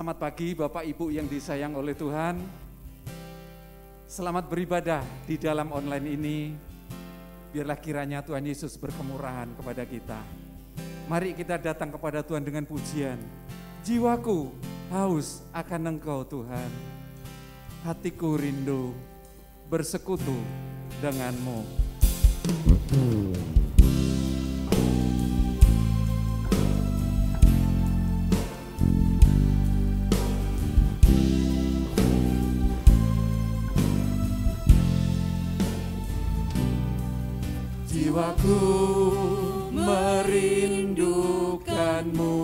Selamat pagi Bapak Ibu yang disayang oleh Tuhan. Selamat beribadah di dalam online ini. Biarlah kiranya Tuhan Yesus berkemurahan kepada kita. Mari kita datang kepada Tuhan dengan pujian. Jiwaku haus akan Engkau Tuhan. Hatiku rindu bersekutu denganmu. Jiwaku merindukanmu,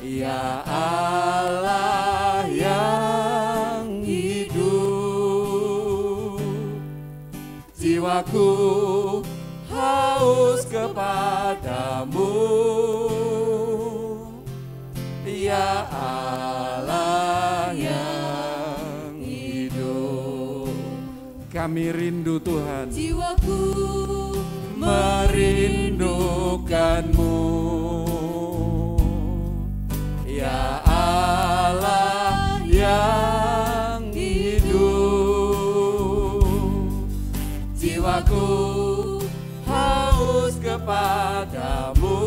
ya Allah yang hidup. Jiwaku haus kepadamu, ya Allah yang hidup. Kami rindu Tuhan. Jiwaku merindukanmu, ya Allah yang hidup. Jiwaku haus kepadamu,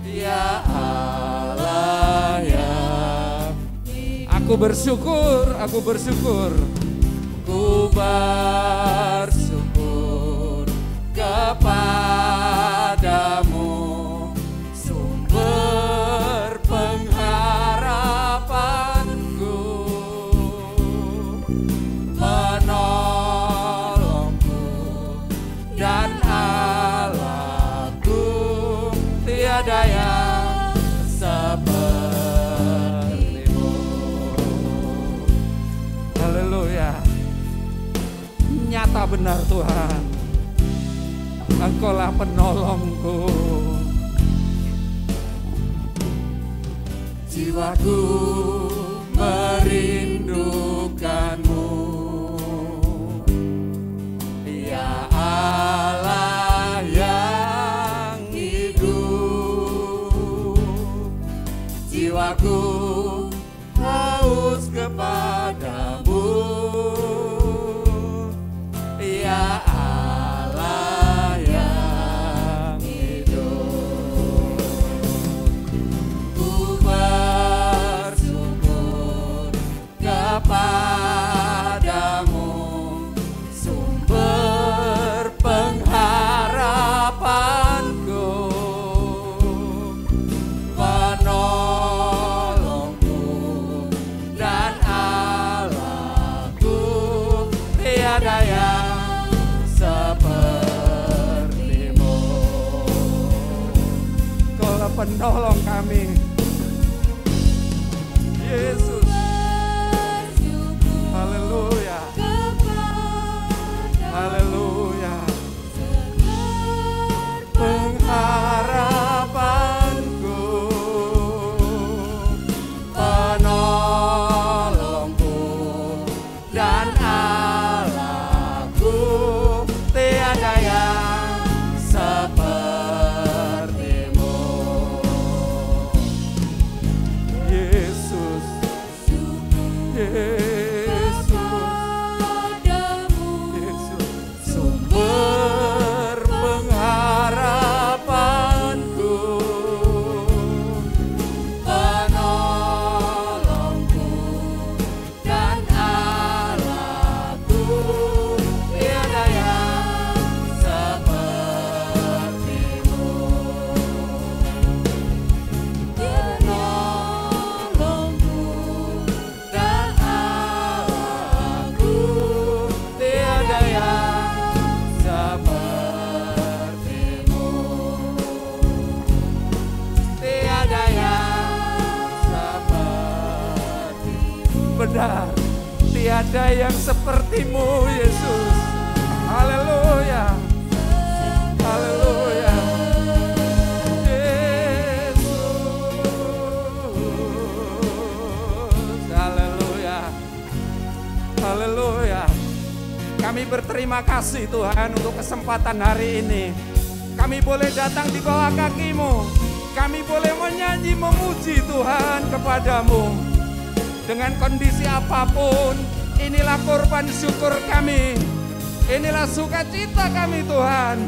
ya Allah yang hidup. Aku bersyukur. Ku bersyukur kepadamu, sumber pengharapanku, penolongku dan Allahku, tiada yang sepertimu. Haleluya. Nyata benar Tuhan, Engkaulah penolongku. Jiwaku merindukanmu, ya Allah yang hidup. Jiwaku haus kepadamu, ya Allah yang hidup. Ku bersyukur kepadamu, sumber pengharapanku, penolongku dan Allahku, tiada yang sepertimu. Kaulah penolong kami, Yesus. Haleluya, haleluya. Pengharapanku, penolongku dan Allahku, tiada yang sepertimu. Yesus, Yesus, Yesus, sumber pengharapanku, penolongku dan Allahku, tiada yang sepertimu. Penolongku dan Allahku, tiada yang sepertimu. Tiada yang sepertimu. Benar, tiada yang sepertimu Yesus. Haleluya, haleluya. Yesus, haleluya, haleluya. Kami berterima kasih Tuhan untuk kesempatan hari ini. Kami boleh datang di bawah kaki-Mu. Kami boleh menyanyi memuji Tuhan kepadamu. Dengan kondisi apapun, inilah korban syukur kami. Inilah sukacita kami Tuhan.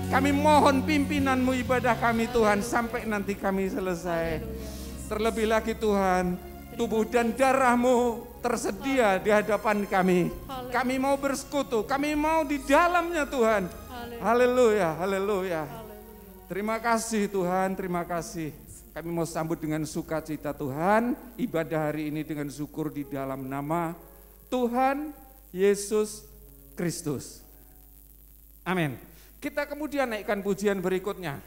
Kami mohon pimpinanmu ibadah kami Tuhan sampai nanti kami selesai. Terlebih lagi Tuhan, tubuh dan darahmu tersedia di hadapan kami. Kami mau bersekutu, kami mau di dalamnya Tuhan. Haleluya, haleluya. Terima kasih Tuhan, terima kasih. Kami mau sambut dengan sukacita Tuhan, ibadah hari ini dengan syukur di dalam nama Tuhan Yesus Kristus. Amin. Kita kemudian naikkan pujian berikutnya.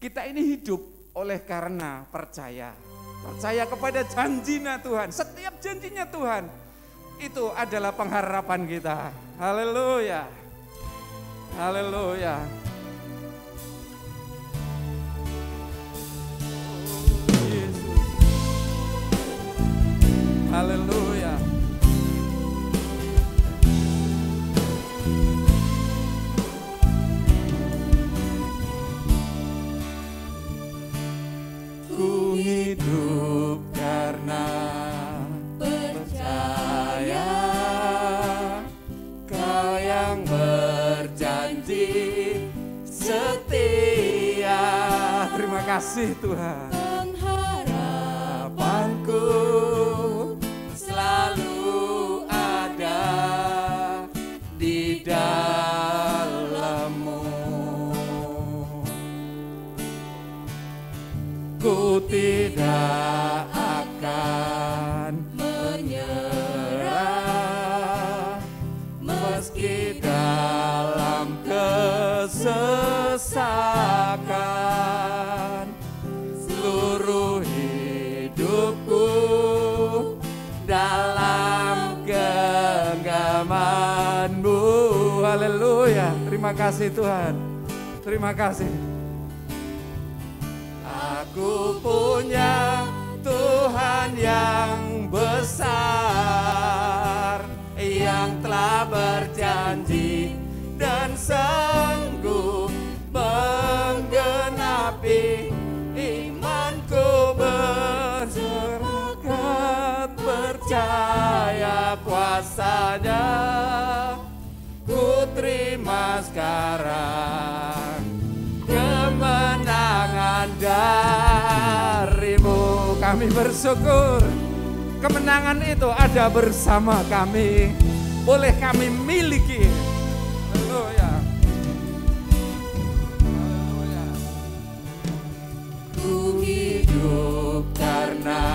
Kita ini hidup oleh karena percaya. Percaya kepada janjinya Tuhan, setiap janjinya Tuhan. Itu adalah pengharapan kita. Haleluya. Haleluya. Haleluya. Ku hidup karena percaya, Kau yang berjanji setia. Terima kasih Tuhan. Pengharapanku selalu ada di dalam-Mu. Ku tidak akan menyerah meski dalam kesesakan. Seluruh hidupku dalam genggaman-Mu. Haleluya. Terima kasih Tuhan. Terima kasih. Aku punya Tuhan yang besar, yang telah berjanji dan sanggup menggenapi imanku. Berserahkan percaya kuasa-Nya, ku terima sekarang kemenangan dari-Mu. Kami bersyukur kemenangan itu ada bersama kami, boleh kami miliki. Haleluya. Haleluya. Ku hidup karena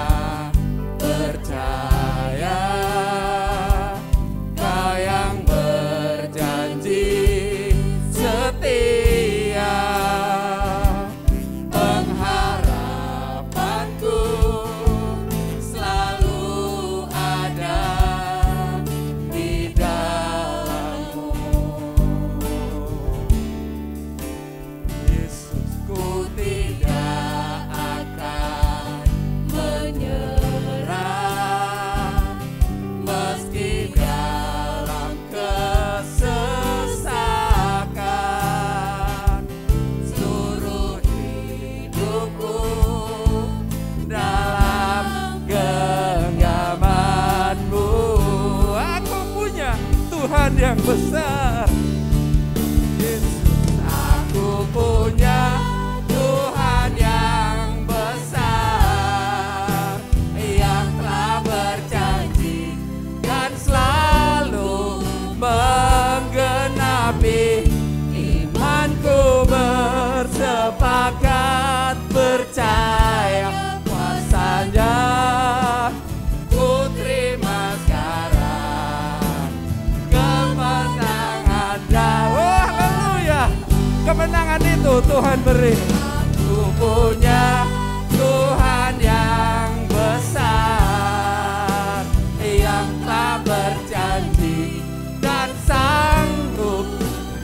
percaya, Kau yang berjanji setia. Pengharapanku selalu ada di dalam-Mu. Yesus, ku tidak akan menyerah meski dalam kesesakan. Seluruh hidupku dalam genggaman-Mu. Aku punya Tuhan yang besar. Yesus, aku punya Tuhan yang besar, yang telah berjanji dan selalu menggenapi imanku. Bersepakat percaya kuasa-Nya, ku terima sekarang kemenangan. Oh haleluya, kemenangan itu Tuhan beri. Aku punya Tuhan yang besar, yang telah berjanji dan sanggup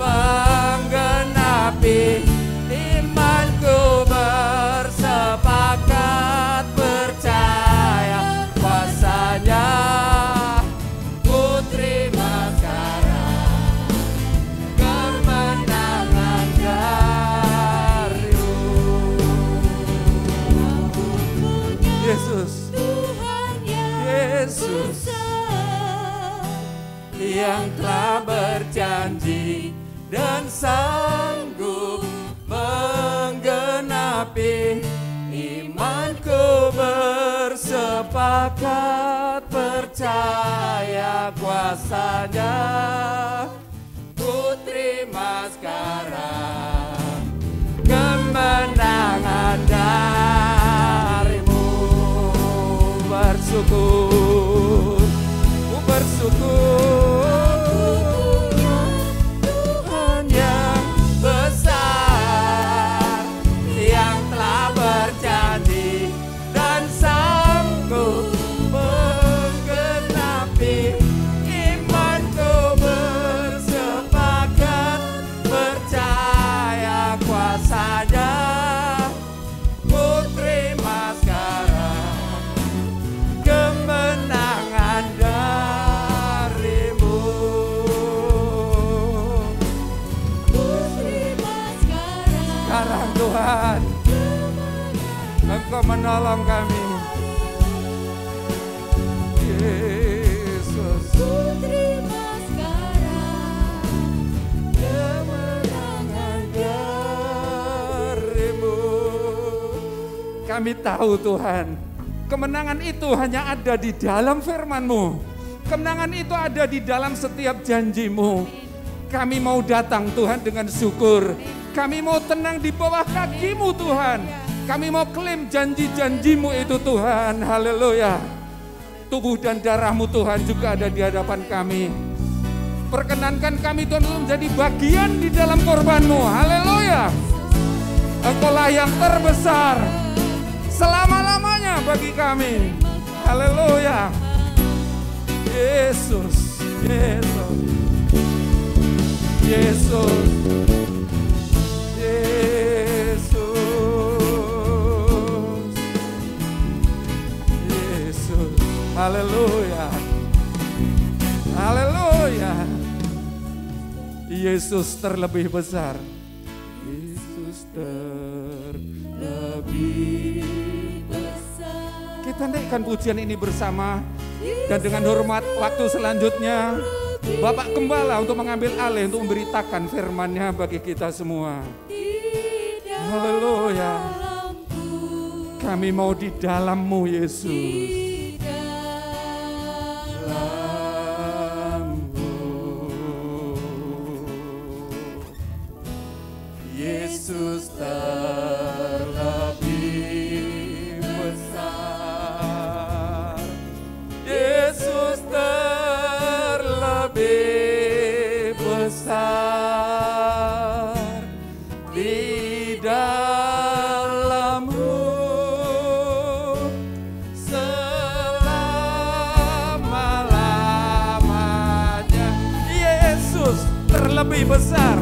menggenapi imanku. Bersepakat percaya kuasa-Nya, ku terima sekarang kemenangan dari-Mu. Yesus yang telah berjanji dan sanggup menggenapi. Imanku bersepakat percaya kuasanya. Ku terima sekarang kemenangan darimu. Bersyukur, ku bersyukur. Tuhan yang besar, yang telah berjanji dan sanggup menggenapi. Imanku bersepakat percaya kuasanya. Ku terima sekarang kemenangan darimu. Ku terima sekarang Tuhan, Engkau menolong kami. Yesus, ku terima sekarang kemenangan darimu. Kami tahu Tuhan, kemenangan itu hanya ada di dalam firman-Mu. Kemenangan itu ada di dalam setiap janji-Mu. Kami mau datang Tuhan dengan syukur. Kami mau tenang di bawah kaki-Mu Tuhan. Kami mau klaim janji-janji-Mu itu Tuhan. Haleluya. Tubuh dan darah-Mu Tuhan juga ada di hadapan kami. Perkenankan kami Tuhan untuk menjadi bagian di dalam korban-Mu. Haleluya. Engkaulah yang terbesar selama-lamanya bagi kami. Haleluya. Yesus, Yesus, Yesus, Yesus, Yesus. Haleluya, haleluya. Yesus terlebih besar. Yesus terlebih besar. Kita naikkan pujian ini bersama. Dan dengan hormat waktu selanjutnya Bapak Gembala untuk mengambil alih untuk memberitakan firman-Nya bagi kita semua. Haleluya. Kami mau di dalam-Mu Yesus. Yesus terlebih besar. Yesus terlebih besar. Di dalam-Mu selama-lamanya. Yesus terlebih besar.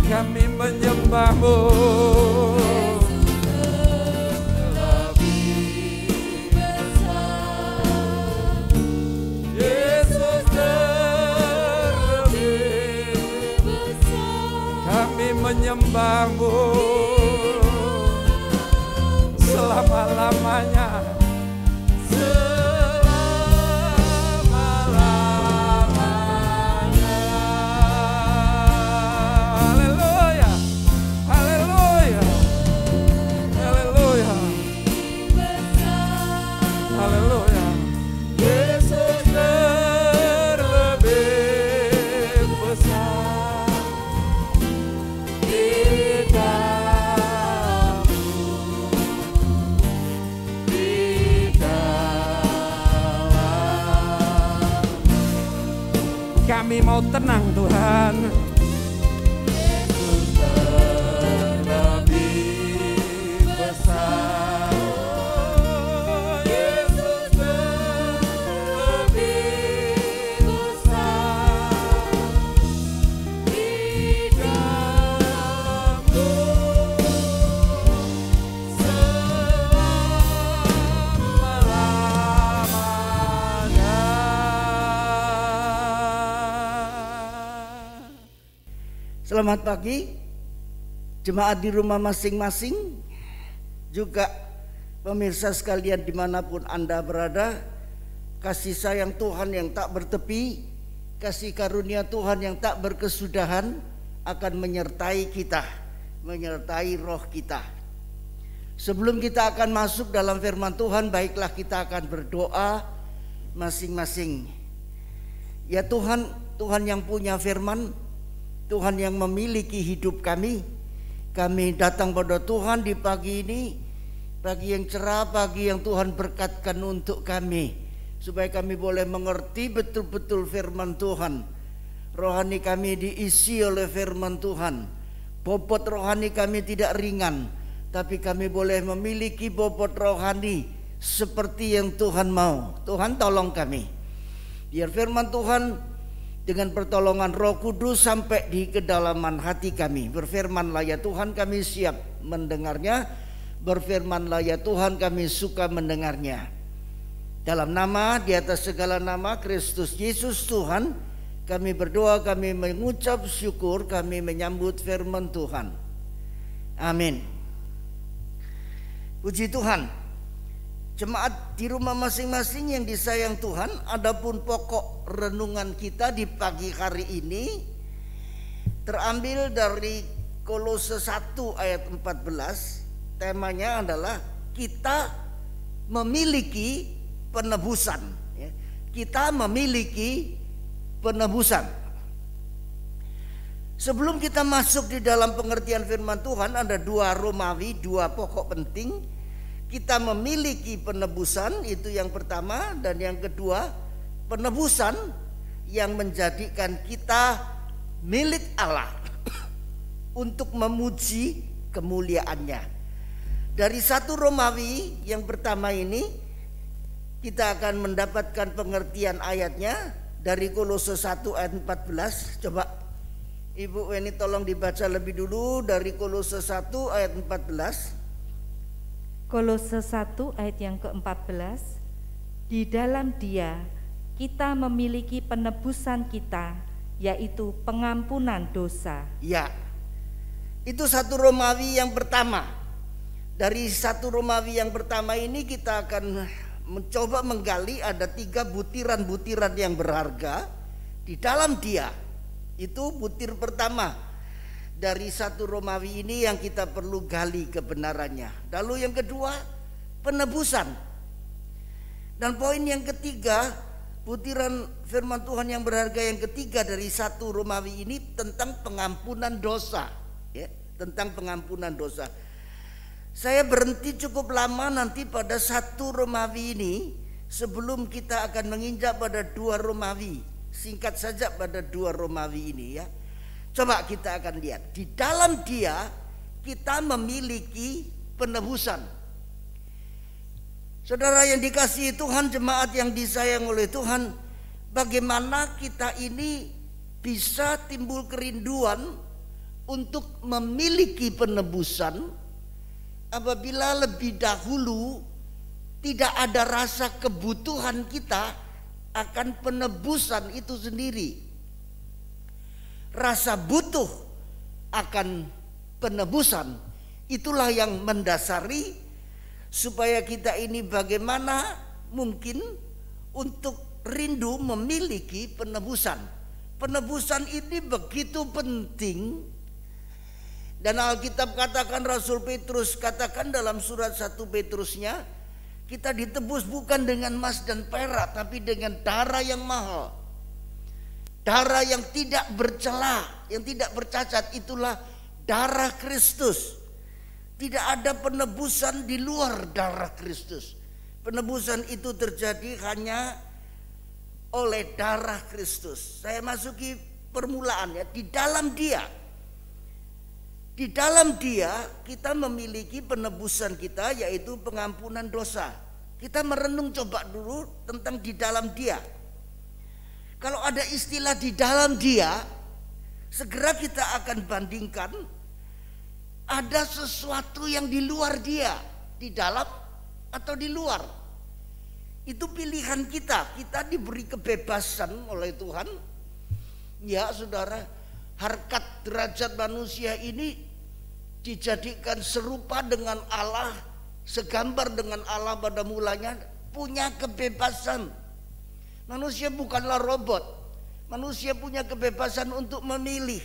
Kami menyembah-Mu. Yesus terlebih besar. Kami menyembah-Mu selama-lamanya. Kami mau tenang Tuhan. Yesus terlebih besar. Yesus terlebih besar. Selamat pagi jemaat di rumah masing-masing, juga pemirsa sekalian dimanapun Anda berada. Kasih sayang Tuhan yang tak bertepi, kasih karunia Tuhan yang tak berkesudahan akan menyertai kita, menyertai roh kita. Sebelum kita akan masuk dalam firman Tuhan, baiklah kita akan berdoa masing-masing. Ya Tuhan, Tuhan yang punya firman, Tuhan yang memiliki hidup kami datang pada Tuhan di pagi ini, pagi yang cerah, pagi yang Tuhan berkatkan untuk kami, supaya kami boleh mengerti betul-betul firman Tuhan. Rohani kami diisi oleh firman Tuhan. Bobot rohani kami tidak ringan, tapi kami boleh memiliki bobot rohani seperti yang Tuhan mau. Tuhan tolong kami, biar firman Tuhan dengan pertolongan Roh Kudus sampai di kedalaman hati kami. Berfirmanlah ya Tuhan, kami siap mendengarnya. Berfirmanlah ya Tuhan, kami suka mendengarnya. Dalam nama, di atas segala nama, Kristus Yesus Tuhan, kami berdoa, kami mengucap syukur, kami menyambut firman Tuhan. Amin. Puji Tuhan. Jemaat di rumah masing-masing yang disayang Tuhan, adapun pokok renungan kita di pagi hari ini terambil dari Kolose 1 ayat 14. Temanya adalah kita memiliki penebusan. Kita memiliki penebusan. Sebelum kita masuk di dalam pengertian firman Tuhan, ada dua Romawi, dua pokok penting. Kita memiliki penebusan, itu yang pertama, dan yang kedua, penebusan yang menjadikan kita milik Allah untuk memuji kemuliaannya. Dari 1 Romawi yang pertama ini, kita akan mendapatkan pengertian ayatnya dari Kolose 1 ayat 14. Coba Ibu Weni tolong dibaca lebih dulu dari Kolose 1 ayat 14. Kolose 1 ayat yang ke-14. Di dalam Dia kita memiliki penebusan kita, yaitu pengampunan dosa. Ya, itu 1 Romawi yang pertama. Dari 1 Romawi yang pertama ini kita akan mencoba menggali ada 3 butiran-butiran yang berharga di dalam Dia. Itu butir pertama dari 1 Romawi ini yang kita perlu gali kebenarannya. Lalu yang kedua, penebusan. Dan poin yang ketiga, butiran firman Tuhan yang berharga yang ketiga dari 1 Romawi ini tentang pengampunan dosa. Ya, tentang pengampunan dosa. Saya berhenti cukup lama nanti pada 1 Romawi ini sebelum kita akan menginjak pada 2 Romawi. Singkat saja pada 2 Romawi ini ya. Coba kita akan lihat, di dalam Dia kita memiliki penebusan. Saudara yang dikasihi Tuhan, jemaat yang disayang oleh Tuhan, bagaimana kita ini bisa timbul kerinduan untuk memiliki penebusan apabila lebih dahulu tidak ada rasa kebutuhan kita akan penebusan itu sendiri. Rasa butuh akan penebusan itulah yang mendasari supaya kita ini bagaimana mungkin untuk rindu memiliki penebusan. Penebusan ini begitu penting, dan Alkitab katakan, Rasul Petrus katakan dalam surat 1 Petrusnya, kita ditebus bukan dengan emas dan perak, tapi dengan darah yang mahal. Darah yang tidak bercela, yang tidak bercacat, itulah darah Kristus. Tidak ada penebusan di luar darah Kristus. Penebusan itu terjadi hanya oleh darah Kristus. Saya masuki permulaannya, di dalam Dia. Di dalam Dia kita memiliki penebusan kita, yaitu pengampunan dosa. Kita merenung coba dulu tentang di dalam Dia. Kalau ada istilah di dalam Dia, segera kita akan bandingkan ada sesuatu yang di luar Dia, di dalam atau di luar. Itu pilihan kita. Kita diberi kebebasan oleh Tuhan. Ya saudara, harkat derajat manusia ini dijadikan serupa dengan Allah, segambar dengan Allah pada mulanya, punya kebebasan. Manusia bukanlah robot. Manusia punya kebebasan untuk memilih.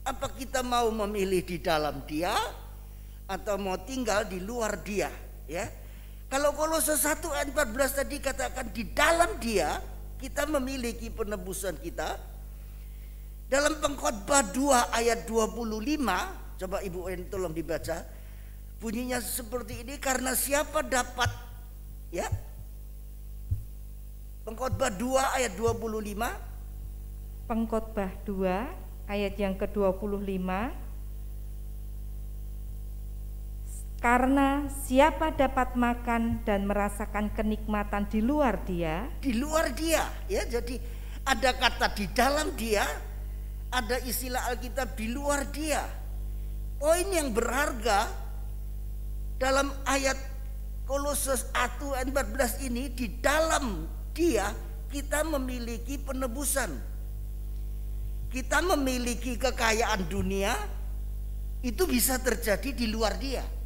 Apa kita mau memilih di dalam Dia atau mau tinggal di luar Dia, ya. Kalau Kolose 1 ayat 14 tadi katakan di dalam Dia kita memiliki penebusan kita. Dalam Pengkhotbah 2 ayat 25, coba Ibu En tolong dibaca. Bunyinya seperti ini, karena siapa dapat, ya. Pengkhotbah 2 ayat 25. Pengkhotbah 2 ayat yang ke-25. Karena siapa dapat makan dan merasakan kenikmatan di luar Dia? Di luar Dia, ya. Jadi ada kata di dalam Dia, ada istilah Alkitab di luar Dia. Poin yang berharga dalam ayat Kolose 1 ayat 14 ini, di dalam Dia kita memiliki penebusan. Kita memiliki kekayaan dunia, itu bisa terjadi di luar Dia.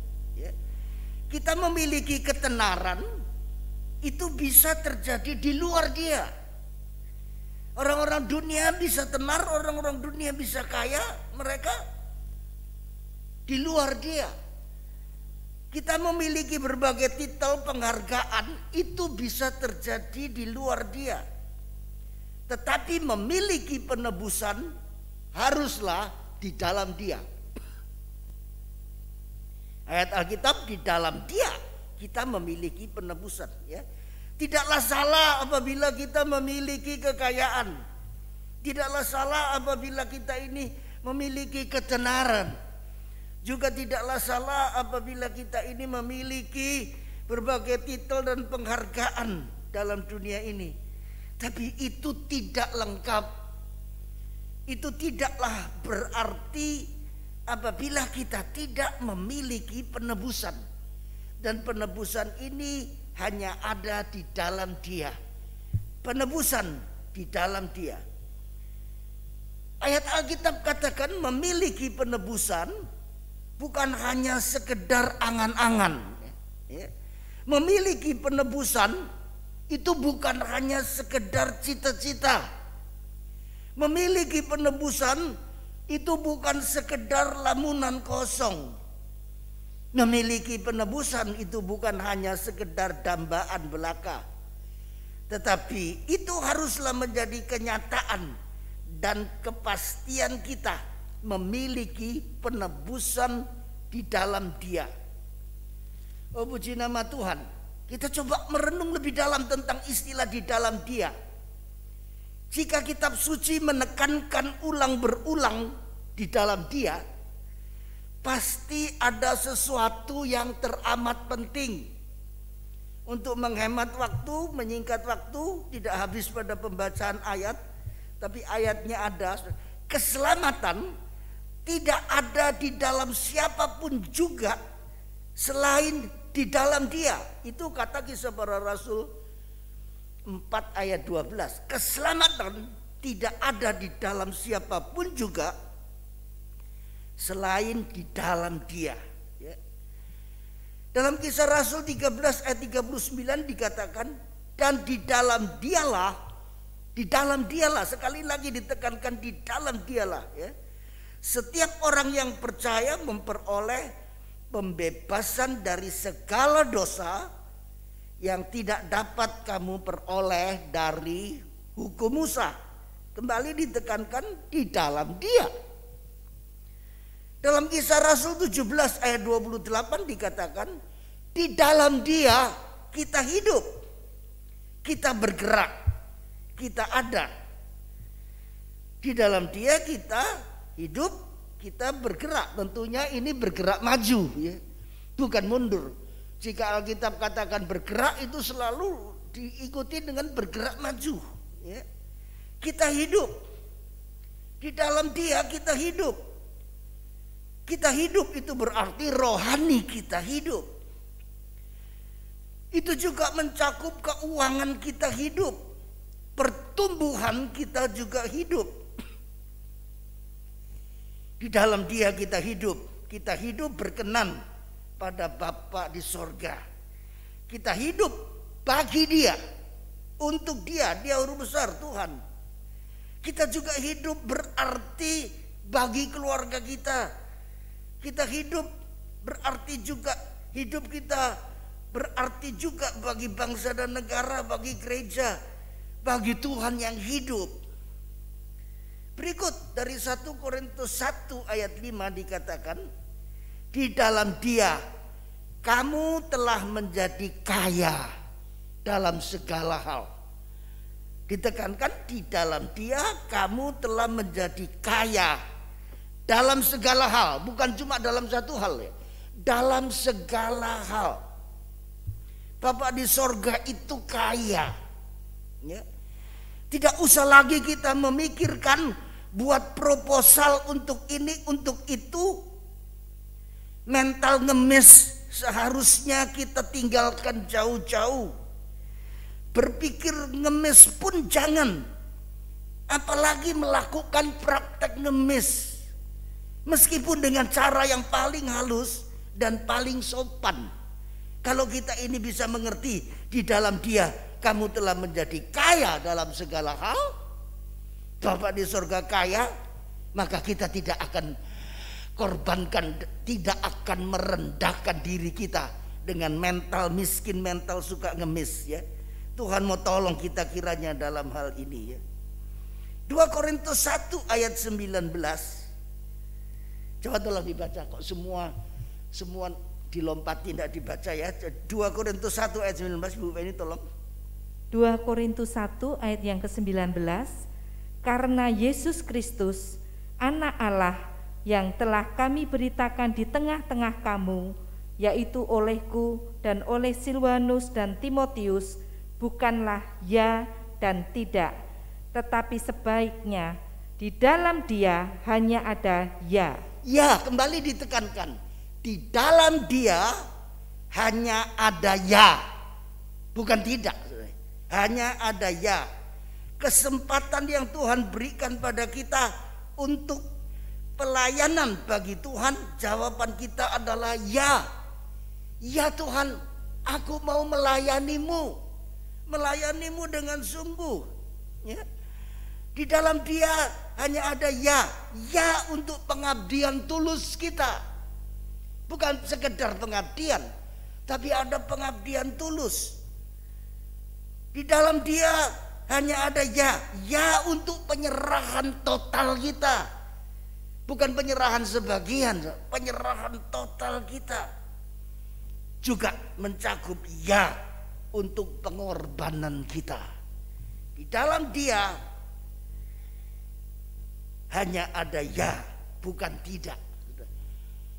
Kita memiliki ketenaran, itu bisa terjadi di luar Dia. Orang-orang dunia bisa tenar, orang-orang dunia bisa kaya, mereka di luar Dia. Kita memiliki berbagai titel penghargaan, itu bisa terjadi di luar Dia. Tetapi memiliki penebusan haruslah di dalam Dia. Ayat Alkitab, di dalam Dia kita memiliki penebusan, ya. Tidaklah salah apabila kita memiliki kekayaan. Tidaklah salah apabila kita ini memiliki ketenaran. Juga tidaklah salah apabila kita ini memiliki berbagai titel dan penghargaan dalam dunia ini. Tapi itu tidak lengkap. Itu tidaklah berarti apabila kita tidak memiliki penebusan. Dan penebusan ini hanya ada di dalam Dia. Penebusan di dalam Dia. Ayat Alkitab katakan memiliki penebusan bukan hanya sekedar angan-angan. Memiliki penebusan itu bukan hanya sekedar cita-cita. Memiliki penebusan itu bukan sekedar lamunan kosong. Memiliki penebusan itu bukan hanya sekedar dambaan belaka. Tetapi itu haruslah menjadi kenyataan dan kepastian kita memiliki penebusan di dalam Dia. Oh, puji nama Tuhan. Kita coba merenung lebih dalam tentang istilah di dalam Dia. Jika kitab suci menekankan ulang berulang di dalam Dia, pasti ada sesuatu yang teramat penting. Untuk menghemat waktu, menyingkat waktu, tidak habis pada pembacaan ayat, tapi ayatnya ada. Keselamatan tidak ada di dalam siapapun juga selain di dalam Dia. Itu kata Kisah Para Rasul 4 ayat 12. Keselamatan tidak ada di dalam siapapun juga selain di dalam Dia, ya. Dalam Kisah Rasul 13 ayat 39 dikatakan, dan di dalam dialah, sekali lagi ditekankan di dalam dialah, ya. Setiap orang yang percaya memperoleh pembebasan dari segala dosa yang tidak dapat kamu peroleh dari hukum Musa. Kembali ditekankan di dalam Dia. Dalam Kisah Rasul 17 ayat 28 dikatakan, di dalam Dia kita hidup, kita bergerak, kita ada. Di dalam Dia kita hidup, kita bergerak. Tentunya ini bergerak maju, ya, bukan mundur. Jika Alkitab katakan bergerak, itu selalu diikuti dengan bergerak maju, ya. Kita hidup. Di dalam Dia kita hidup. Kita hidup itu berarti rohani kita hidup. Itu juga mencakup keuangan kita hidup. Pertumbuhan kita juga hidup. Di dalam Dia kita hidup berkenan pada Bapa di sorga. Kita hidup bagi Dia, untuk Dia Guru besar Tuhan. Kita juga hidup berarti bagi keluarga kita. Kita hidup berarti juga hidup kita berarti juga bagi bangsa dan negara, bagi gereja, bagi Tuhan yang hidup. Berikut dari 1 Korintus 1 ayat 5 dikatakan, di dalam Dia kamu telah menjadi kaya dalam segala hal. Ditekankan, di dalam Dia kamu telah menjadi kaya dalam segala hal, bukan cuma dalam satu hal ya. Dalam segala hal. Bapa di sorga itu kaya. Ya. Tidak usah lagi kita memikirkan buat proposal untuk ini, untuk itu. Mental ngemis seharusnya kita tinggalkan jauh-jauh. Berpikir ngemis pun jangan. Apalagi melakukan praktek ngemis. Meskipun dengan cara yang paling halus dan paling sopan. Kalau kita ini bisa mengerti, di dalam Dia kamu telah menjadi kaya dalam segala hal. Bapa di sorga kaya, maka kita tidak akan korbankan, tidak akan merendahkan diri kita dengan mental miskin, mental suka ngemis ya. Tuhan mau tolong kita kiranya dalam hal ini ya. 2 Korintus 1 ayat 19. Coba tolong dibaca, kok semua dilompati tidak dibaca ya. 2 Korintus 1 ayat 19, Bu ini tolong. 2 Korintus 1 ayat yang ke-19. Karena Yesus Kristus anak Allah yang telah kami beritakan di tengah-tengah kamu, yaitu olehku dan oleh Silwanus dan Timotius, bukanlah ya dan tidak, tetapi sebaiknya di dalam Dia hanya ada ya. Ya, kembali ditekankan. Di dalam Dia hanya ada ya, bukan tidak. Hanya ada ya. Kesempatan yang Tuhan berikan pada kita untuk pelayanan bagi Tuhan, jawaban kita adalah ya. Ya Tuhan, aku mau melayanimu. Melayanimu dengan sungguh ya. Di dalam Dia hanya ada ya. Ya untuk pengabdian tulus kita. Bukan sekedar pengabdian, tapi ada pengabdian tulus. Di dalam Dia hanya ada ya. Ya untuk penyerahan total kita. Bukan penyerahan sebagian, penyerahan total kita. Juga mencakup ya untuk pengorbanan kita. Di dalam Dia hanya ada ya, bukan tidak.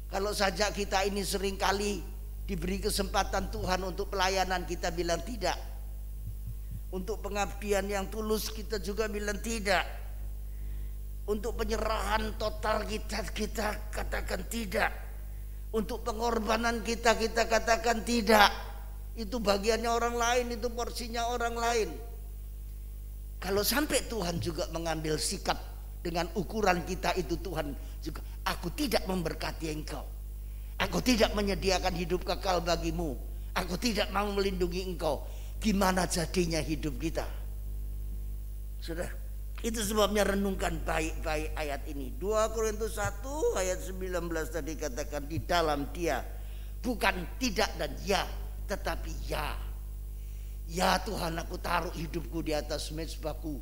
Kalau saja kita ini seringkali diberi kesempatan Tuhan untuk pelayanan, kita bilang tidak. Untuk pengabdian yang tulus kita juga bilang tidak. Untuk penyerahan total kita katakan tidak. Untuk pengorbanan kita katakan tidak. Itu bagiannya orang lain, itu porsinya orang lain. Kalau sampai Tuhan juga mengambil sikap dengan ukuran kita itu, Tuhan juga, aku tidak memberkati engkau, aku tidak menyediakan hidup kekal bagimu, aku tidak mau melindungi engkau, gimana jadinya hidup kita? Sudah, itu sebabnya renungkan baik-baik ayat ini. 2 Korintus 1 ayat 19 tadi katakan, di dalam Dia bukan tidak dan ya, tetapi ya. Ya Tuhan, aku taruh hidupku di atas mezbahku,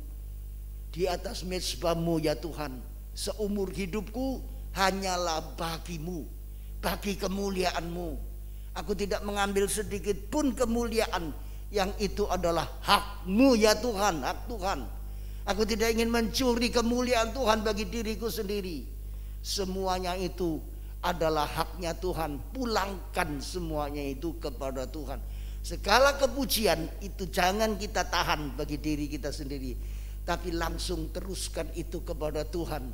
di atas mezbahmu ya Tuhan. Seumur hidupku hanyalah bagimu, bagi kemuliaanmu. Aku tidak mengambil sedikit pun kemuliaan, yang itu adalah hakmu ya Tuhan, hak Tuhan. Aku tidak ingin mencuri kemuliaan Tuhan bagi diriku sendiri. Semuanya itu adalah haknya Tuhan. Pulangkan semuanya itu kepada Tuhan. Segala kepujian itu jangan kita tahan bagi diri kita sendiri, tapi langsung teruskan itu kepada Tuhan.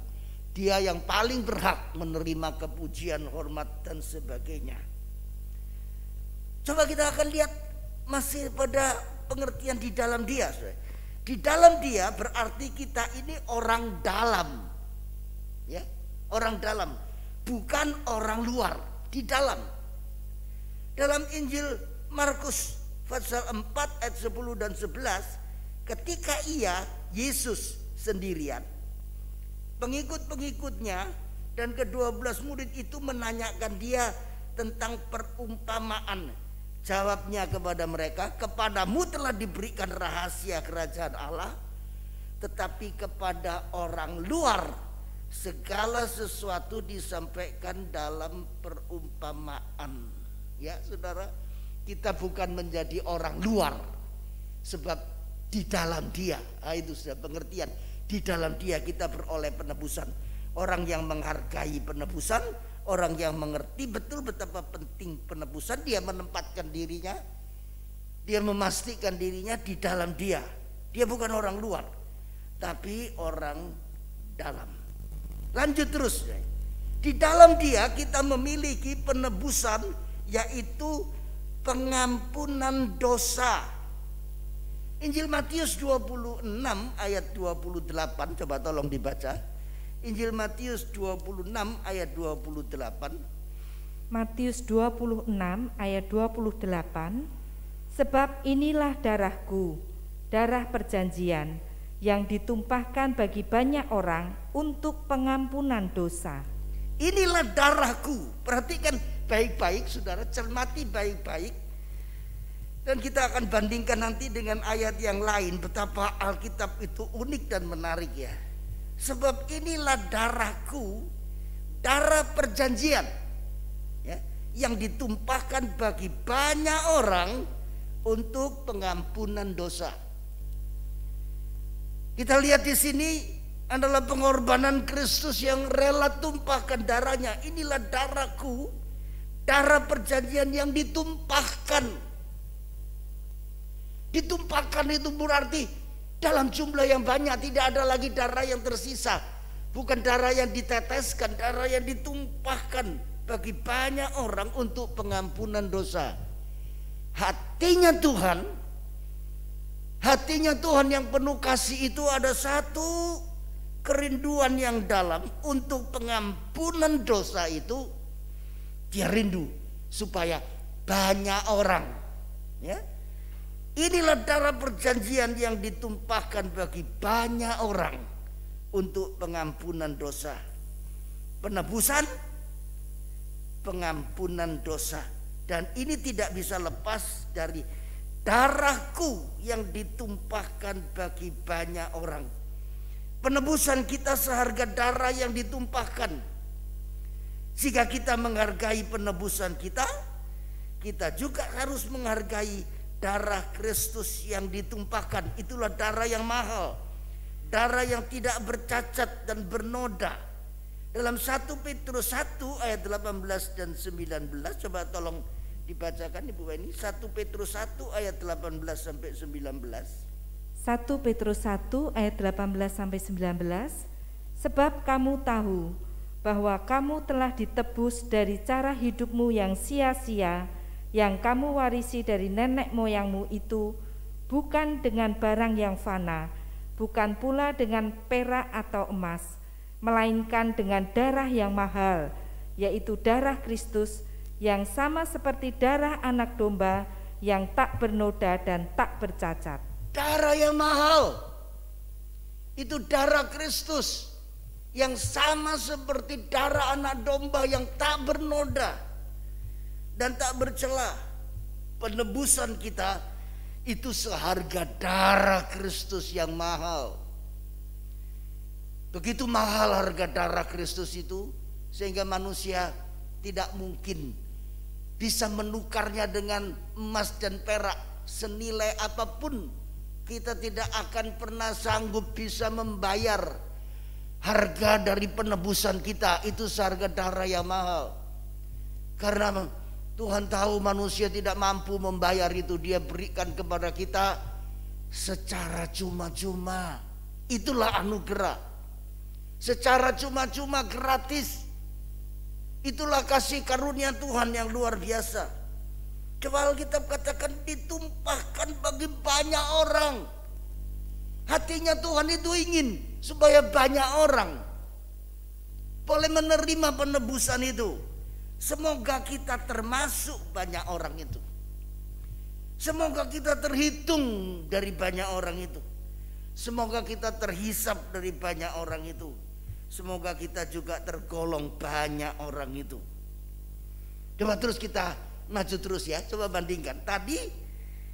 Dia yang paling berhak menerima kepujian, hormat dan sebagainya. Coba kita akan lihat masih pada pengertian di dalam Dia. Di dalam Dia berarti kita ini orang dalam, ya, orang dalam, bukan orang luar, di dalam. Dalam Injil Markus pasal 4 ayat 10 dan 11, ketika Yesus sendirian, pengikut-pengikutnya dan ke-12 murid itu menanyakan dia tentang perumpamaan. Jawabnya kepada mereka, kepadamu telah diberikan rahasia kerajaan Allah, tetapi kepada orang luar segala sesuatu disampaikan dalam perumpamaan. Ya saudara, kita bukan menjadi orang luar, sebab di dalam Dia, itu sudah pengertian, di dalam Dia kita beroleh penebusan. Orang yang menghargai penebusan, orang yang mengerti betul betapa penting penebusan, dia menempatkan dirinya, dia memastikan dirinya di dalam Dia. Dia bukan orang luar, tapi orang dalam. Lanjut terus, di dalam Dia kita memiliki penebusan, yaitu pengampunan dosa. Injil Matius 26 ayat 28, coba tolong dibaca. Injil Matius 26 ayat 28. Matius 26 ayat 28. Sebab inilah darahku, darah perjanjian, yang ditumpahkan bagi banyak orang untuk pengampunan dosa. Inilah darahku. Perhatikan baik-baik saudara, cermati baik-baik. Dan kita akan bandingkan nanti dengan ayat yang lain, betapa Alkitab itu unik dan menarik ya. Sebab inilah darahku, darah perjanjian ya, yang ditumpahkan bagi banyak orang untuk pengampunan dosa. Kita lihat di sini adalah pengorbanan Kristus yang rela tumpahkan darahnya. Inilah darahku, darah perjanjian yang ditumpahkan. Ditumpahkan itu berarti dalam jumlah yang banyak, tidak ada lagi darah yang tersisa. Bukan darah yang diteteskan, darah yang ditumpahkan bagi banyak orang untuk pengampunan dosa. Hatinya Tuhan yang penuh kasih itu ada satu kerinduan yang dalam untuk pengampunan dosa itu. Dia rindu supaya banyak orang, ya. Inilah darah perjanjian yang ditumpahkan bagi banyak orang untuk pengampunan dosa. Penebusan, pengampunan dosa. Dan ini tidak bisa lepas dari darahku yang ditumpahkan bagi banyak orang. Penebusan kita seharga darah yang ditumpahkan. Jika kita menghargai penebusan kita, kita juga harus menghargai darah Kristus yang ditumpahkan. Itulah darah yang mahal, darah yang tidak bercacat dan bernoda. Dalam 1 Petrus 1 ayat 18 dan 19, coba tolong dibacakan Ibu Weni. 1 Petrus 1 ayat 18 sampai 19. 1 Petrus 1 ayat 18 sampai 19. Sebab kamu tahu bahwa kamu telah ditebus dari cara hidupmu yang sia-sia, yang kamu warisi dari nenek moyangmu itu, bukan dengan barang yang fana, bukan pula dengan perak atau emas, melainkan dengan darah yang mahal, yaitu darah Kristus, yang sama seperti darah anak domba yang tak bernoda dan tak bercacat. Darah yang mahal, itu darah Kristus, yang sama seperti darah anak domba yang tak bernoda dan tak bercela. Penebusan kita itu seharga darah Kristus yang mahal. Begitu mahal harga darah Kristus itu, sehingga manusia tidak mungkin bisa menukarnya dengan emas dan perak senilai apapun. Kita tidak akan pernah sanggup bisa membayar harga dari penebusan kita. Itu seharga darah yang mahal. Karena Tuhan tahu manusia tidak mampu membayar itu. Dia berikan kepada kita secara cuma-cuma. Itulah anugerah. Secara cuma-cuma, gratis. Itulah kasih karunia Tuhan yang luar biasa. Coba Alkitab katakan ditumpahkan bagi banyak orang. Hatinya Tuhan itu ingin supaya banyak orang boleh menerima penebusan itu. Semoga kita termasuk banyak orang itu. Semoga kita terhitung dari banyak orang itu. Semoga kita terhisap dari banyak orang itu. Semoga kita juga tergolong banyak orang itu. Coba terus kita maju terus ya. Coba bandingkan. Tadi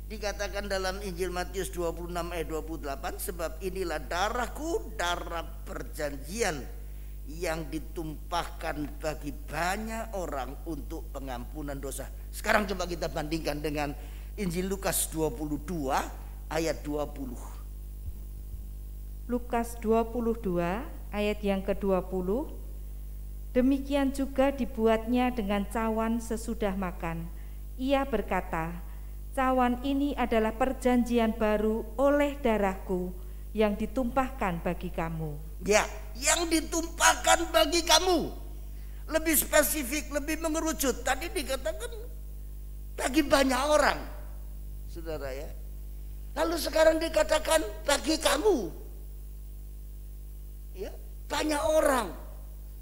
dikatakan dalam Injil Matius 26 ayat 28, sebab inilah darahku, darah perjanjian yang ditumpahkan bagi banyak orang untuk pengampunan dosa. Sekarang coba kita bandingkan dengan Injil Lukas 22 ayat 20. Lukas 22 ayat yang ke-20. Demikian juga dibuatnya dengan cawan sesudah makan. Ia berkata, cawan ini adalah perjanjian baru oleh darahku yang ditumpahkan bagi kamu. Ya, yang ditumpahkan bagi kamu. Lebih spesifik, lebih mengerucut. Tadi dikatakan bagi banyak orang, saudara ya. Lalu sekarang dikatakan bagi kamu. Ya, banyak orang.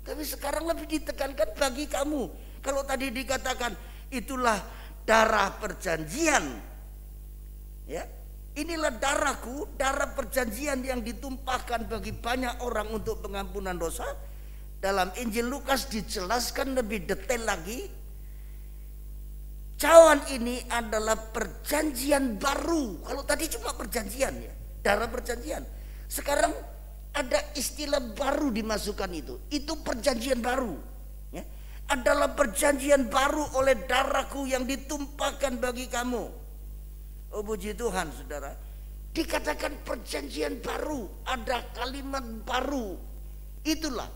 Tapi sekarang lebih ditekankan bagi kamu. Kalau tadi dikatakan itulah darah perjanjian. Ya. Inilah darahku, darah perjanjian yang ditumpahkan bagi banyak orang untuk pengampunan dosa. Dalam Injil Lukas dijelaskan lebih detail lagi. Cawan ini adalah perjanjian baru. Kalau tadi cuma perjanjian ya, darah perjanjian. Sekarang ada istilah baru dimasukkan itu. Itu perjanjian baru. Ya. Adalah perjanjian baru oleh darahku yang ditumpahkan bagi kamu. Oh puji Tuhan saudara. Dikatakan perjanjian baru. Ada kalimat baru. Itulah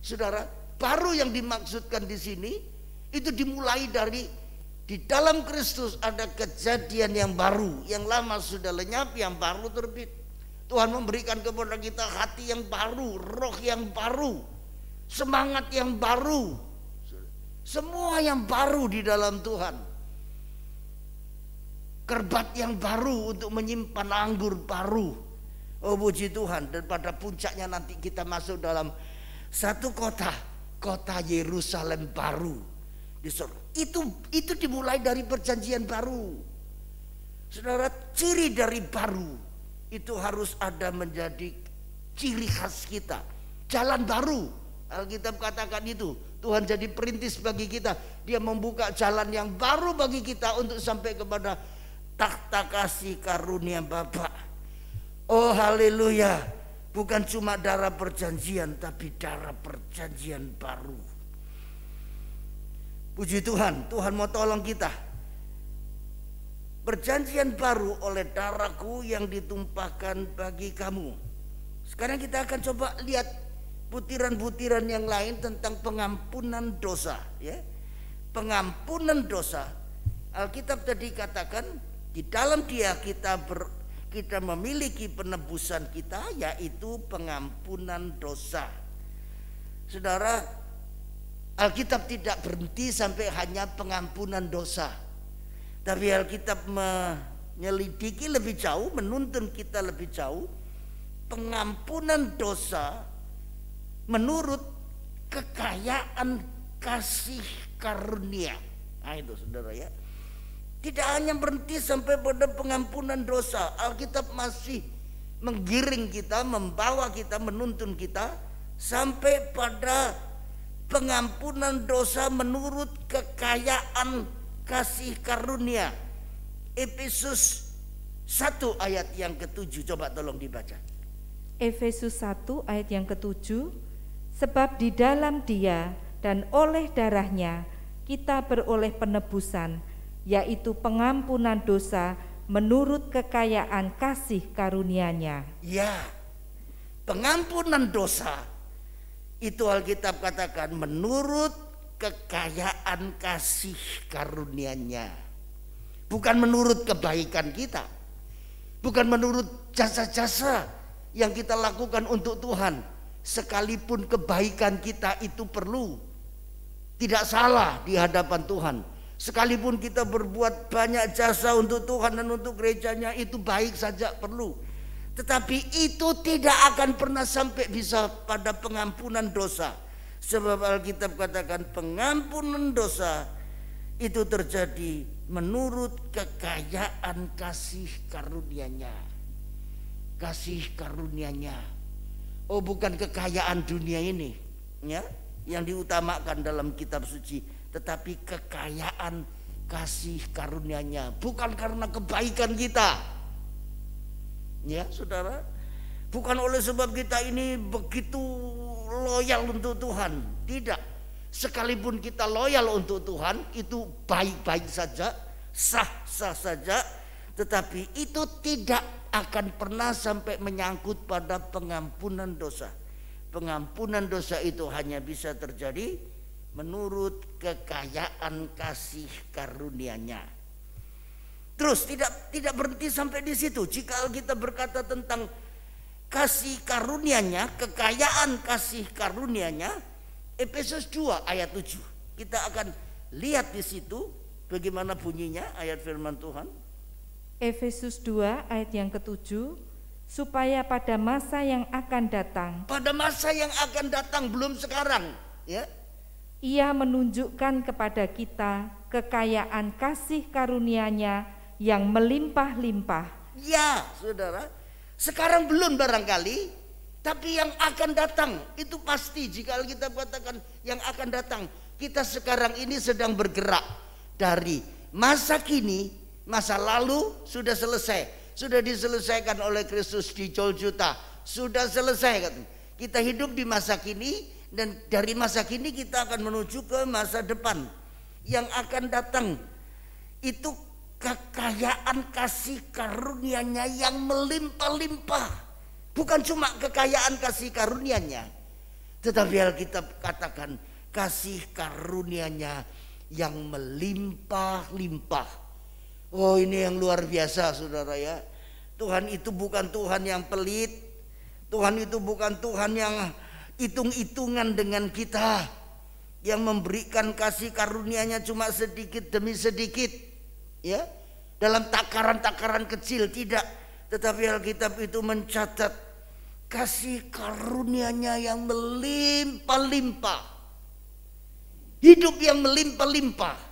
saudara, baru yang dimaksudkan di sini. Itu dimulai dari di dalam Kristus ada kejadian yang baru. Yang lama sudah lenyap, yang baru terbit. Tuhan memberikan kepada kita hati yang baru, roh yang baru, semangat yang baru. Semua yang baru di dalam Tuhan. Kerbat yang baru untuk menyimpan anggur baru. Oh puji Tuhan. Dan pada puncaknya nanti kita masuk dalam satu kota, kota Yerusalem baru di surga. Itu dimulai dari perjanjian baru. Saudara, ciri dari baru itu harus ada menjadi ciri khas kita. Jalan baru. Alkitab katakan itu. Tuhan jadi perintis bagi kita. Dia membuka jalan yang baru bagi kita untuk sampai kepada takhta kasih karunia Bapa. Oh haleluya. Bukan cuma darah perjanjian, tapi darah perjanjian baru. Puji Tuhan, Tuhan mau tolong kita. Perjanjian baru oleh darahku yang ditumpahkan bagi kamu. Sekarang kita akan coba lihat butiran-butiran yang lain tentang pengampunan dosa. Ya. Pengampunan dosa. Alkitab tadi katakan di dalam Dia kita memiliki penebusan kita, yaitu pengampunan dosa. Saudara, Alkitab tidak berhenti sampai hanya pengampunan dosa. Tapi Alkitab menyelidiki lebih jauh, menuntun kita lebih jauh. Pengampunan dosa menurut kekayaan kasih karunia. Nah itu saudara ya. Tidak hanya berhenti sampai pada pengampunan dosa. Alkitab masih menggiring kita, membawa kita, menuntun kita sampai pada pengampunan dosa menurut kekayaan kasih karunia. Efesus 1 ayat yang ke-7. Coba tolong dibaca. Efesus 1 ayat yang ke-7. Sebab di dalam Dia dan oleh darahnya kita beroleh penebusan, yaitu pengampunan dosa menurut kekayaan kasih karunia-Nya. Ya, pengampunan dosa itu Alkitab katakan menurut kekayaan kasih karunia-Nya. Bukan menurut kebaikan kita. Bukan menurut jasa-jasa yang kita lakukan untuk Tuhan. Sekalipun kebaikan kita itu perlu. Tidak salah di hadapan Tuhan. Sekalipun kita berbuat banyak jasa untuk Tuhan dan untuk gerejanya, itu baik saja perlu. Tetapi itu tidak akan pernah sampai bisa pada pengampunan dosa. Sebab Alkitab katakan pengampunan dosa itu terjadi menurut kekayaan kasih karunia-Nya. Kasih karunia-Nya. Oh, bukan kekayaan dunia ini, ya, yang diutamakan dalam kitab suci, tetapi kekayaan kasih karunia-Nya, bukan karena kebaikan kita. Ya, Saudara, bukan oleh sebab kita ini begitu loyal untuk Tuhan, tidak. Sekalipun kita loyal untuk Tuhan, itu baik-baik saja, sah-sah saja, tetapi itu tidak akan pernah sampai menyangkut pada pengampunan dosa. Pengampunan dosa itu hanya bisa terjadi menurut kekayaan kasih karunia-Nya. Terus tidak berhenti sampai di situ. Jika kita berkata tentang kasih karunia-Nya, kekayaan kasih karunia-Nya, Efesus 2 ayat 7. Kita akan lihat di situ bagaimana bunyinya ayat firman Tuhan. Efesus 2 ayat yang ke-7, supaya pada masa yang akan datang. Pada masa yang akan datang, belum sekarang, ya. Ia menunjukkan kepada kita kekayaan kasih karunia-Nya yang melimpah-limpah. Ya, Saudara, sekarang belum barangkali, tapi yang akan datang itu pasti. Jika Alkitab katakan yang akan datang, kita sekarang ini sedang bergerak dari masa kini. Masa lalu sudah selesai, sudah diselesaikan oleh Kristus di Golgota, sudah selesai. Kita hidup di masa kini, dan dari masa kini kita akan menuju ke masa depan yang akan datang. Itu kekayaan kasih karunia-Nya yang melimpah-limpah. Bukan cuma kekayaan kasih karunia-Nya, tetapi Alkitab katakan kasih karunia-Nya yang melimpah-limpah. Oh, ini yang luar biasa, Saudara, ya. Tuhan itu bukan Tuhan yang pelit. Tuhan itu bukan Tuhan yang hitung-hitungan dengan kita, yang memberikan kasih karunia-Nya cuma sedikit demi sedikit, ya, dalam takaran-takaran kecil, tidak. Tetapi Alkitab itu mencatat kasih karunia-Nya yang melimpah-limpah, hidup yang melimpah-limpah.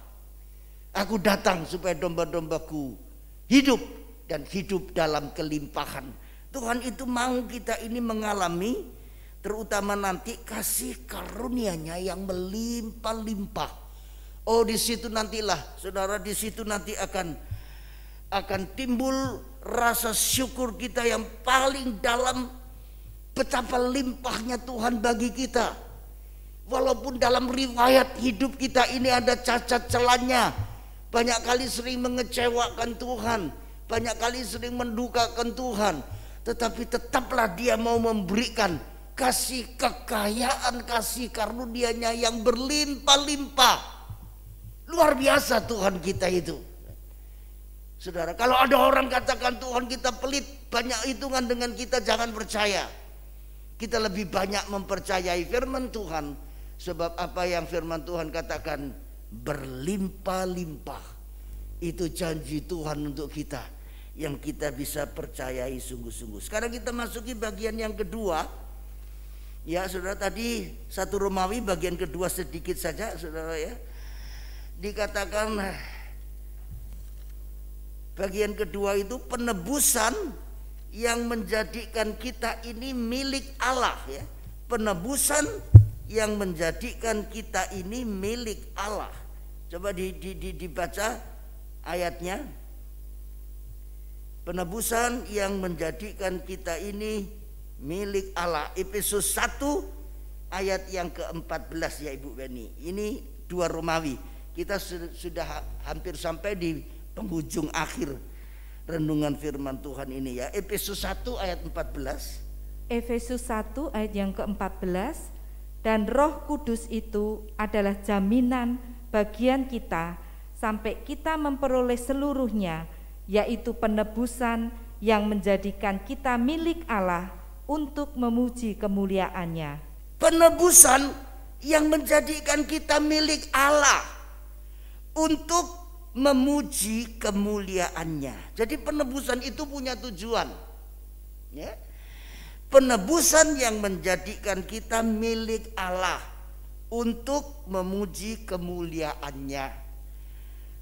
Aku datang supaya domba-dombaku hidup dan hidup dalam kelimpahan. Tuhan itu mau kita ini mengalami, terutama nanti kasih karunia-Nya yang melimpah-limpah. Oh, di situ nantilah, Saudara, di situ nanti akan timbul rasa syukur kita yang paling dalam, betapa limpahnya Tuhan bagi kita. Walaupun dalam riwayat hidup kita ini ada cacat celahnya, banyak kali sering mengecewakan Tuhan, banyak kali sering mendukakan Tuhan, tetapi tetaplah Dia mau memberikan kasih kekayaan kasih karunia-Nya yang berlimpah-limpah. Luar biasa Tuhan kita itu. Saudara, kalau ada orang katakan Tuhan kita pelit, banyak hitungan dengan kita, jangan percaya. Kita lebih banyak mempercayai firman Tuhan, sebab apa yang firman Tuhan katakan berlimpah-limpah. Itu janji Tuhan untuk kita, yang kita bisa percayai sungguh-sungguh. Sekarang kita masuki bagian yang kedua. Ya, Saudara, tadi 1 Romawi bagian kedua sedikit saja, Saudara, ya. Dikatakan bagian kedua itu penebusan yang menjadikan kita ini milik Allah, ya. Penebusan yang menjadikan kita ini milik Allah. Coba dibaca ayatnya. Penebusan yang menjadikan kita ini milik Allah. Efesus 1 ayat yang ke-14, ya Ibu Beni. Ini 2 Romawi. Kita sudah hampir sampai di penghujung akhir renungan firman Tuhan ini, ya. Efesus 1 ayat 14. Efesus 1 ayat yang ke-14. Dan Roh Kudus itu adalah jaminan bagian kita sampai kita memperoleh seluruhnya, yaitu penebusan yang menjadikan kita milik Allah untuk memuji kemuliaan-Nya. Penebusan yang menjadikan kita milik Allah untuk memuji kemuliaan-Nya. Jadi penebusan itu punya tujuan, ya. Penebusan yang menjadikan kita milik Allah untuk memuji kemuliaan-Nya.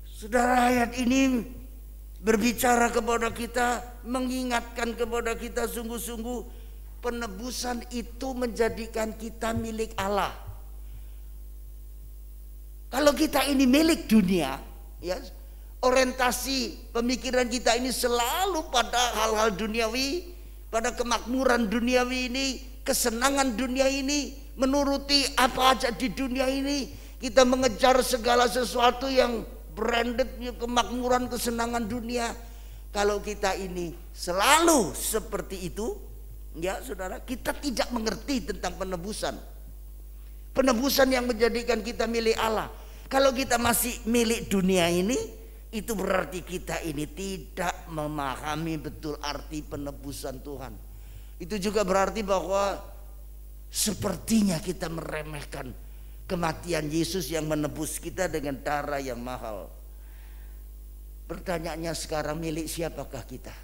Saudara, ayat ini berbicara kepada kita, mengingatkan kepada kita sungguh-sungguh penebusan itu menjadikan kita milik Allah. Kalau kita ini milik dunia, ya, orientasi pemikiran kita ini selalu pada hal-hal duniawi, pada kemakmuran duniawi ini, kesenangan dunia ini, menuruti apa aja di dunia ini. Kita mengejar segala sesuatu yang branded, kemakmuran, kesenangan dunia. Kalau kita ini selalu seperti itu, ya saudara, kita tidak mengerti tentang penebusan. Penebusan yang menjadikan kita milik Allah. Kalau kita masih milik dunia ini, itu berarti kita ini tidak memahami betul arti penebusan Tuhan. Itu juga berarti bahwa sepertinya kita meremehkan kematian Yesus yang menebus kita dengan darah yang mahal. Pertanyaannya sekarang, milik siapakah kita?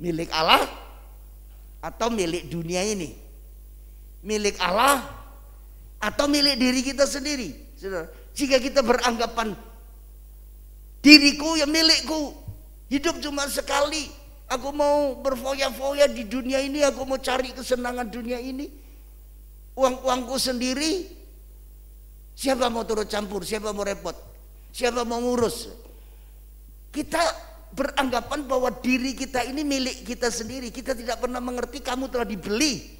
Milik Allah atau milik dunia ini? Milik Allah atau milik diri kita sendiri? Saudara, jika kita beranggapan diriku yang milikku, hidup cuma sekali, aku mau berfoya-foya di dunia ini, aku mau cari kesenangan dunia ini, uangku sendiri, siapa mau turut campur, siapa mau repot, siapa mau ngurus? Kita beranggapan bahwa diri kita ini milik kita sendiri. Kita tidak pernah mengerti kamu telah dibeli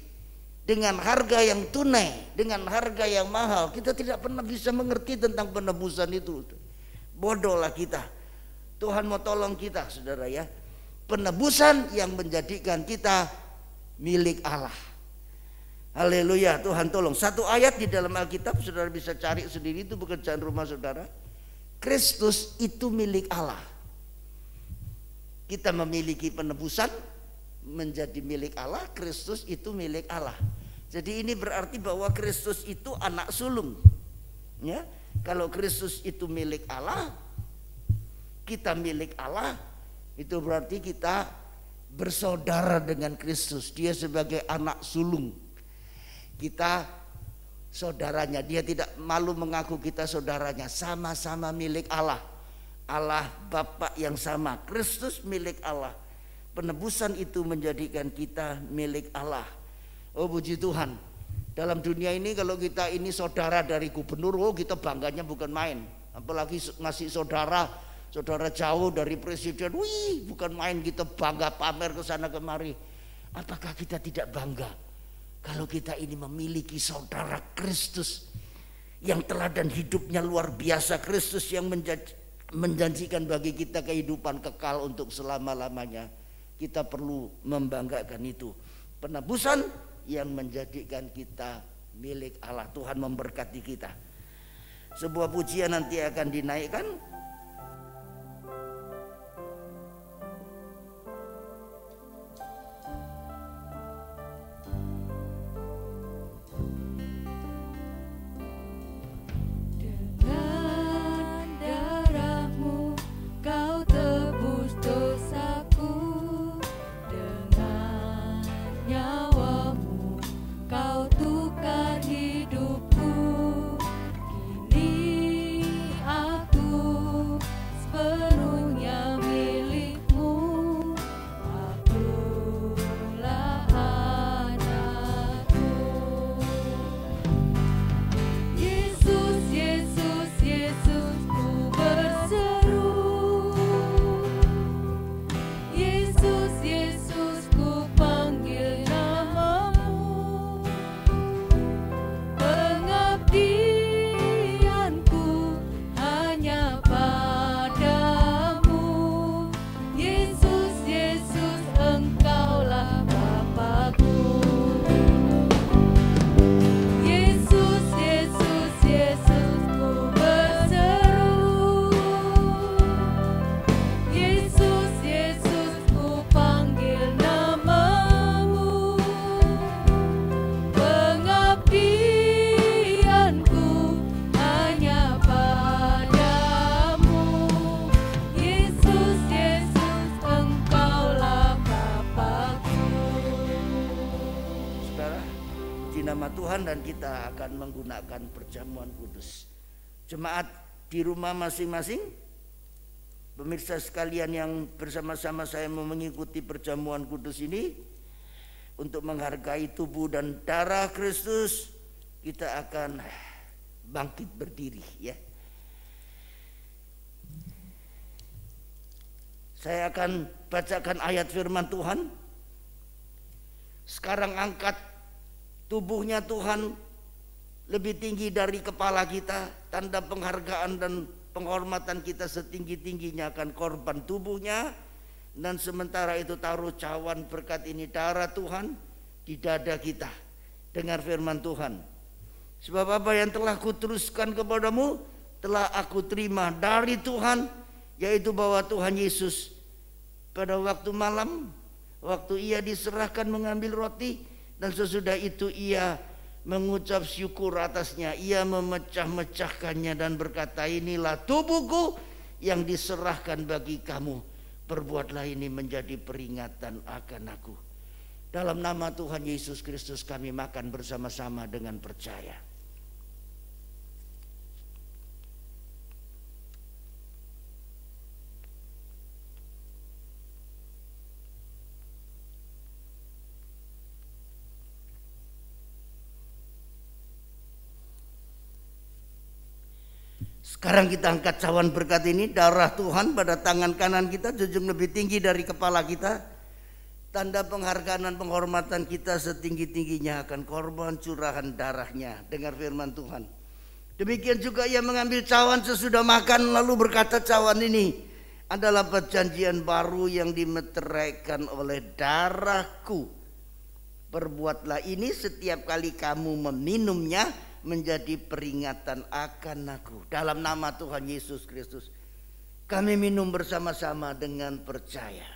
dengan harga yang tunai, dengan harga yang mahal. Kita tidak pernah bisa mengerti tentang penebusan itu. Bodohlah kita. Tuhan mau tolong kita, saudara ya. Penebusan yang menjadikan kita milik Allah. Haleluya, Tuhan tolong. Satu ayat di dalam Alkitab, saudara bisa cari sendiri, itu pekerjaan rumah saudara. Kristus itu milik Allah. Kita memiliki penebusan menjadi milik Allah, Kristus itu milik Allah. Jadi ini berarti bahwa Kristus itu anak sulung. Ya, kalau Kristus itu milik Allah, kita milik Allah, itu berarti kita bersaudara dengan Kristus. Dia sebagai anak sulung, kita saudaranya. Dia tidak malu mengaku kita saudaranya. Sama-sama milik Allah. Allah Bapa yang sama, Kristus milik Allah. Penebusan itu menjadikan kita milik Allah. Oh puji Tuhan. Dalam dunia ini kalau kita ini saudara dari gubernur, oh kita bangganya bukan main. Apalagi masih saudara jauh dari presiden, wih bukan main, kita bangga pamer ke sana kemari. Apakah kita tidak bangga kalau kita ini memiliki saudara Kristus yang teladan hidupnya luar biasa, Kristus yang menjanjikan bagi kita kehidupan kekal untuk selama-lamanya. Kita perlu membanggakan itu. Penebusan yang menjadikan kita milik Allah. Tuhan memberkati kita. Sebuah pujian nanti akan dinaikkan. Hidupku, kini aku nama Tuhan dan kita akan menggunakan perjamuan kudus. Jemaat di rumah masing-masing, pemirsa sekalian yang bersama-sama saya mau mengikuti perjamuan kudus ini, untuk menghargai tubuh dan darah Kristus, kita akan bangkit berdiri ya. Saya akan bacakan ayat firman Tuhan. Sekarang angkat tubuhnya Tuhan lebih tinggi dari kepala kita, tanda penghargaan dan penghormatan kita setinggi-tingginya akan korban tubuhnya. Dan sementara itu taruh cawan berkat ini, darah Tuhan di dada kita. Dengar firman Tuhan. Sebab apa yang telah kuteruskan kepadamu telah aku terima dari Tuhan, yaitu bahwa Tuhan Yesus pada waktu malam, waktu ia diserahkan mengambil roti, dan sesudah itu ia mengucap syukur atasnya, ia memecah-mecahkannya dan berkata, inilah tubuhku yang diserahkan bagi kamu, perbuatlah ini menjadi peringatan akan aku. Dalam nama Tuhan Yesus Kristus kami makan bersama-sama dengan percaya. Sekarang kita angkat cawan berkat ini, darah Tuhan pada tangan kanan kita, junjung lebih tinggi dari kepala kita. Tanda penghargaan dan penghormatan kita setinggi-tingginya akan korban curahan darahnya. Dengar firman Tuhan. Demikian juga ia mengambil cawan sesudah makan, lalu berkata, cawan ini adalah perjanjian baru yang dimeteraikan oleh darahku. Perbuatlah ini setiap kali kamu meminumnya menjadi peringatan akan aku. Dalam nama Tuhan Yesus Kristus kami minum bersama-sama dengan percaya.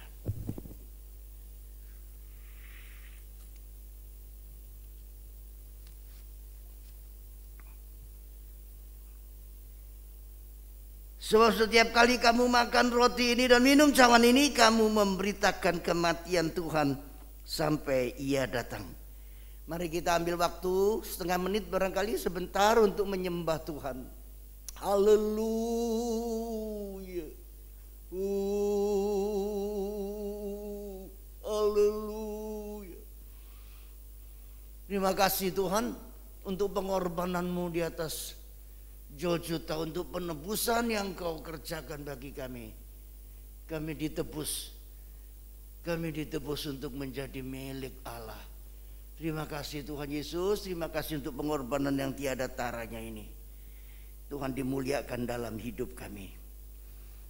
Sebab setiap kali kamu makan roti ini dan minum cawan ini, kamu memberitakan kematian Tuhan sampai ia datang. Mari kita ambil waktu setengah menit barangkali sebentar untuk menyembah Tuhan. Haleluya. Haleluya. Terima kasih Tuhan untuk pengorbananmu di atas juta, untuk penebusan yang kau kerjakan bagi kami. Kami ditebus untuk menjadi milik Allah. Terima kasih Tuhan Yesus, terima kasih untuk pengorbanan yang tiada taranya ini. Tuhan dimuliakan dalam hidup kami.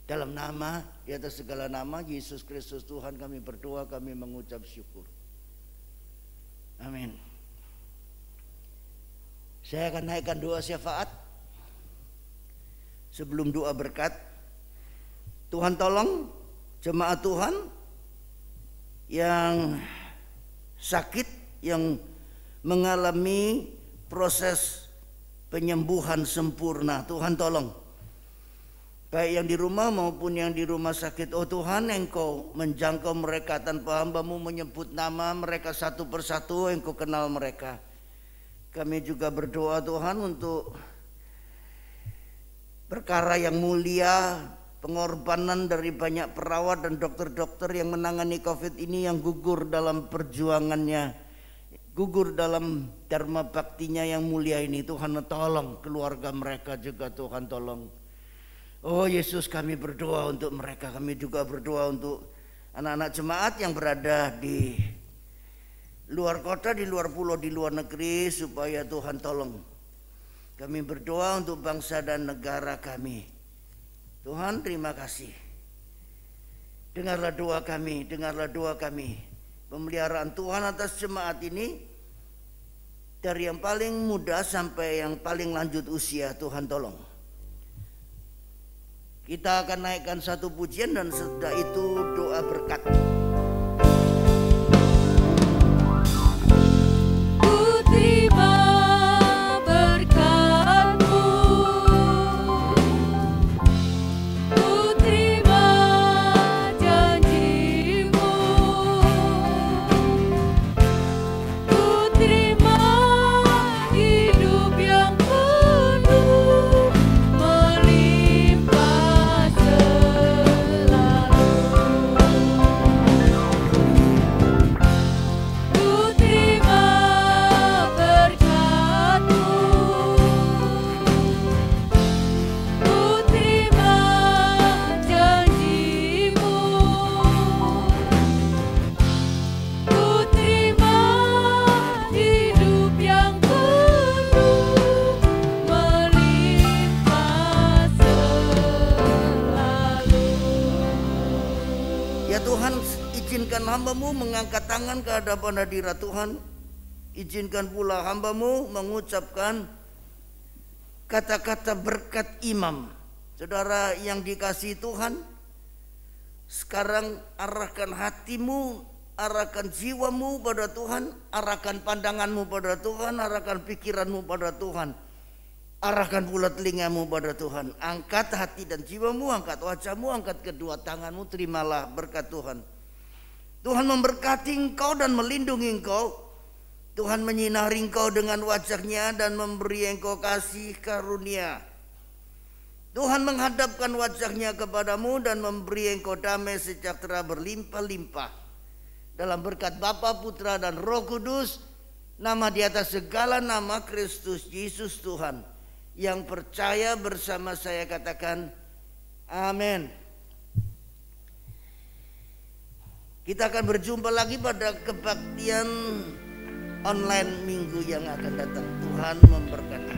Dalam nama, di atas segala nama, Yesus Kristus Tuhan kami berdoa, kami mengucap syukur. Amin. Saya akan naikkan doa syafaat. Sebelum doa berkat, Tuhan tolong jemaat Tuhan yang sakit, yang mengalami proses penyembuhan sempurna. Tuhan tolong, baik yang di rumah maupun yang di rumah sakit. Oh Tuhan, Engkau menjangkau mereka tanpa hamba-Mu menyebut nama mereka satu persatu. Engkau kenal mereka. Kami juga berdoa Tuhan untuk perkara yang mulia, pengorbanan dari banyak perawat dan dokter-dokter yang menangani COVID ini, yang gugur dalam perjuangannya, gugur dalam dharma baktinya yang mulia ini. Tuhan tolong keluarga mereka juga, Tuhan tolong. Oh Yesus, kami berdoa untuk mereka. Kami juga berdoa untuk anak-anak jemaat yang berada di luar kota, di luar pulau, di luar negeri, supaya Tuhan tolong. Kami berdoa untuk bangsa dan negara kami. Tuhan terima kasih. Dengarlah doa kami, dengarlah doa kami. Pemeliharaan Tuhan atas jemaat ini, dari yang paling muda sampai yang paling lanjut usia, Tuhan tolong. Kita akan naikkan satu pujian dan setelah itu doa berkat. Terima hamba-Mu mengangkat tangan ke hadapan hadirat Tuhan. Izinkan pula hamba-Mu mengucapkan kata-kata berkat imam. Saudara yang dikasihi Tuhan, sekarang arahkan hatimu, arahkan jiwamu pada Tuhan, arahkan pandanganmu pada Tuhan, arahkan pikiranmu pada Tuhan, arahkan pula telingamu pada Tuhan. Angkat hati dan jiwamu, angkat wajahmu, angkat kedua tanganmu, terimalah berkat Tuhan. Tuhan memberkati engkau dan melindungi engkau. Tuhan menyinari engkau dengan wajah-Nya dan memberi engkau kasih karunia. Tuhan menghadapkan wajah-Nya kepadamu dan memberi engkau damai sejahtera berlimpah-limpah. Dalam berkat Bapa, Putra, dan Roh Kudus, nama di atas segala nama, Kristus Yesus Tuhan. Yang percaya bersama saya katakan, amin. Kita akan berjumpa lagi pada kebaktian online minggu yang akan datang. Tuhan memberkati.